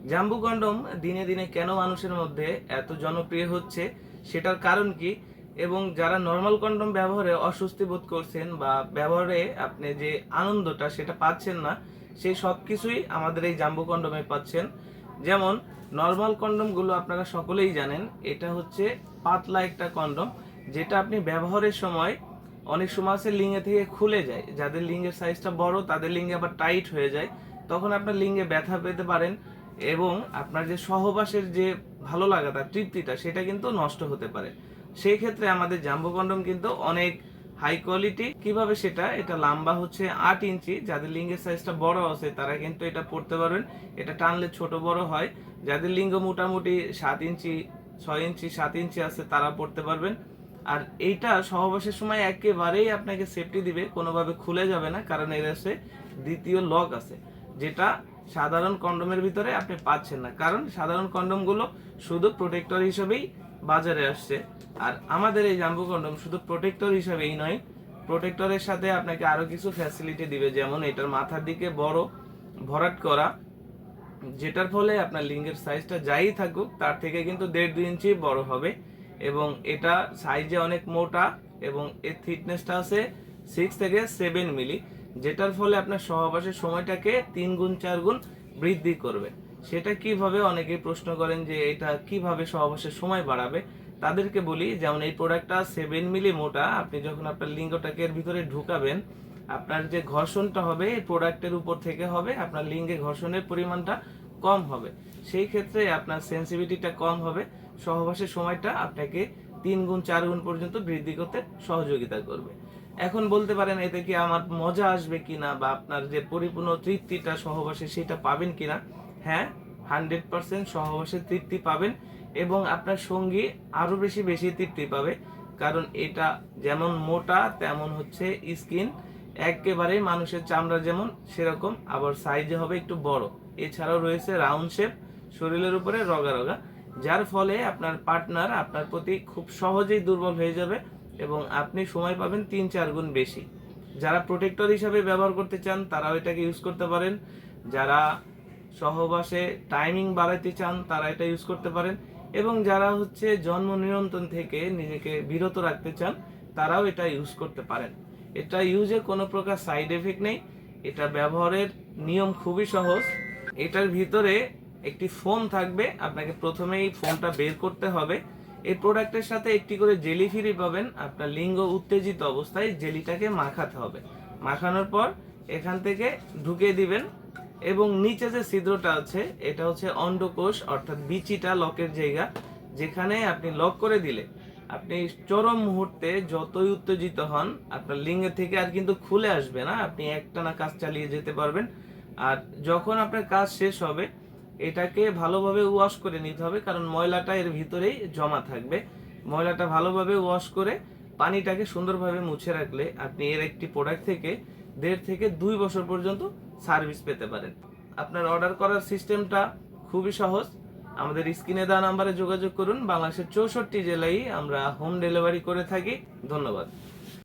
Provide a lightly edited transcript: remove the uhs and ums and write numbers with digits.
জাম্বু কন্ডম দিনে দিনে কেন মানুষের মধ্যে এত জনপ্রিয় হচ্ছে, সেটার কারণ কি, এবং যারা নর্মাল কন্ডম ব্যবহারে অস্বস্তি বোধ করছেন বা ব্যবহারে আপনি যে আনন্দটা সেটা পাচ্ছেন না, সেই সব কিছুই আমাদের এই জাম্বু কন্ডমে পাচ্ছেন। যেমন নর্মাল কন্ডমগুলো আপনারা সকলেই জানেন, এটা হচ্ছে পাতলা একটা কন্ডম, যেটা আপনি ব্যবহারের সময় অনেক সময় আছে লিঙ্গে থেকে খুলে যায়। যাদের লিঙ্গের সাইজটা বড় তাদের লিঙ্গে আবার টাইট হয়ে যায়, তখন আপনার লিঙ্গে ব্যথা পেতে পারেন এবং আপনার যে সহবাসের যে ভালো লাগাটা, তৃপ্তিটা, সেটা কিন্তু নষ্ট হতে পারে। সেই ক্ষেত্রে আমাদের জাম্বো কন্ডম কিন্তু অনেক হাই কোয়ালিটি। কিভাবে সেটা, এটা লম্বা হচ্ছে 8 ইঞ্চি, যাদের লিঙ্গের সাইজটা বড় আছে তারা কিন্তু এটা পড়তে পারবেন। এটা টানলে ছোট বড় হয়। যাদের লিঙ্গ মোটামুটি 7 ইঞ্চি, 6 ইঞ্চি, 7 ইঞ্চি আছে তারা পড়তে পারবেন। আর এইটা সহবাসের সময় একেবারেই আপনাকে সেফটি দিবে, কোনোভাবে খুলে যাবে না, কারণ এর আছে দ্বিতীয় লক আছে, যেটা সাধারণ কন্ডোমের ভিতরে আপনি পাচ্ছেন না। কারণ সাধারণ কন্ডোমগুলো শুধু প্রোটেক্টর হিসেবেই বাজারে আসছে, আর আমাদের এই জাম্বু কন্ডোম শুধু প্রোটেক্টর হিসেবেই নয়, প্রোটেক্টরের সাথে আপনাকে আরো কিছু ফ্যাসিলিটি দিবে। যেমন এটার মাথার দিকে বড় ভরাট করা, যেটার ফলে আপনার লিঙ্গের সাইজটা যাই থাকুক তার থেকে কিন্তু 1.5-2 ইঞ্চি বড় হবে। এবং এটা সাইজে অনেক মোটা এবং এর থিকনেসটা আছে 6 থেকে 7 মিলি, যেটার ফলে আপনার সহবাসের সময়টাকে 3 গুণ 4 গুণ বৃদ্ধি করবে। সেটা কিভাবে, অনেকেই প্রশ্ন করেন যে এটা কিভাবে সহবাসের সময় বাড়াবে। তাদেরকে বলি, যেমন এই প্রোডাক্টটা 7 মিলি মোটা, আপনি যখন আপনার লিঙ্গটাকে এর ভিতরে ঢুকাবেন, আপনার যে ঘর্ষণটা হবে এই প্রোডাক্টের উপর থেকে হবে, আপনার লিঙ্গে ঘর্ষণের পরিমাণটা কম হবে। সেই ক্ষেত্রে আপনার সেন্সিটিভিটিটা কম হবে, সহবাসের সময়টা আপনাকে 3 গুণ 4 গুণ পর্যন্ত বৃদ্ধি করতে সহযোগিতা করবে। এখন বলতে পারেন এতে কি আমার মজা আসবে কিনা বা আপনার যে পরিপূর্ণ তৃপ্তিটা সহবাসে সেটা পাবেন কিনা। হ্যাঁ, 100% সহবাসের তৃপ্তি পাবেন এবং আপনার সঙ্গী আরো বেশি বেশি তৃপ্তি পাবে। কারণ এটা যেমন মোটা তেমন হচ্ছে স্কিন একেবারেই মানুষের চামড়া যেমন সেরকম, আবার সাইজে হবে একটু বড়। এছাড়াও রয়েছে রাউন্ড শেপ, শরীরের উপরে রগা রগা, যার ফলে আপনার পার্টনার আপনার প্রতি খুব সহজেই দুর্বল হয়ে যাবে এবং আপনি সময় পাবেন 3-4 গুণ বেশি। যারা প্রোটেক্টর হিসাবে ব্যবহার করতে চান তারাও এটাকে ইউজ করতে পারেন। যারা সহবাসে টাইমিং বাড়াইতে চান তারা এটা ইউজ করতে পারেন, এবং যারা হচ্ছে জন্ম নিয়ন্ত্রণ থেকে নিজেকে বিরত রাখতে চান তারাও এটা ইউজ করতে পারেন। এটা ইউজে কোনো প্রকার সাইড এফেক্ট নেই। এটা ব্যবহারের নিয়ম খুবই সহজ। এটার ভিতরে একটি ফোম থাকবে, আপনাকে প্রথমেই ফোমটা বের করতে হবে। এই প্রোডাক্টের সাথে একটি করে জেলি ফ্রি পাবেন। আপনার লিঙ্গ উত্তেজিত অবস্থায় জেলিটাকে মাখাতে হবে। মাখানোর পর এখান থেকে ঢুকিয়ে দিবেন, এবং নিচে যে ছিদ্রটা আছে এটা হচ্ছে অন্ডকোষ, অর্থাৎ বিচিটা লকের জায়গা, যেখানে আপনি লক করে দিলে আপনি চরম মুহূর্তে যতই উত্তেজিত হন আপনার লিঙ্গের থেকে আর কিন্তু খুলে আসবে না, আপনি একটানা কাজ চালিয়ে যেতে পারবেন। আর যখন আপনার কাজ শেষ হবে এটাকে ভালোভাবে ওয়াশ করে নিতে হবে, কারণ ময়লাটা এর ভিতরেই জমা থাকবে। ময়লাটা ভালোভাবে ওয়াশ করে পানিটাকে সুন্দরভাবে মুছে রাখলে আপনি এর একটি প্রোডাক্ট থেকে 1.5 থেকে 2 বছর পর্যন্ত সার্ভিস পেতে পারেন। আপনার অর্ডার করার সিস্টেমটা খুবই সহজ। আমাদের স্ক্রিনে দেওয়া নাম্বারে যোগাযোগ করুন। বাংলাদেশের 64 জেলায় আমরা হোম ডেলিভারি করে থাকি। ধন্যবাদ।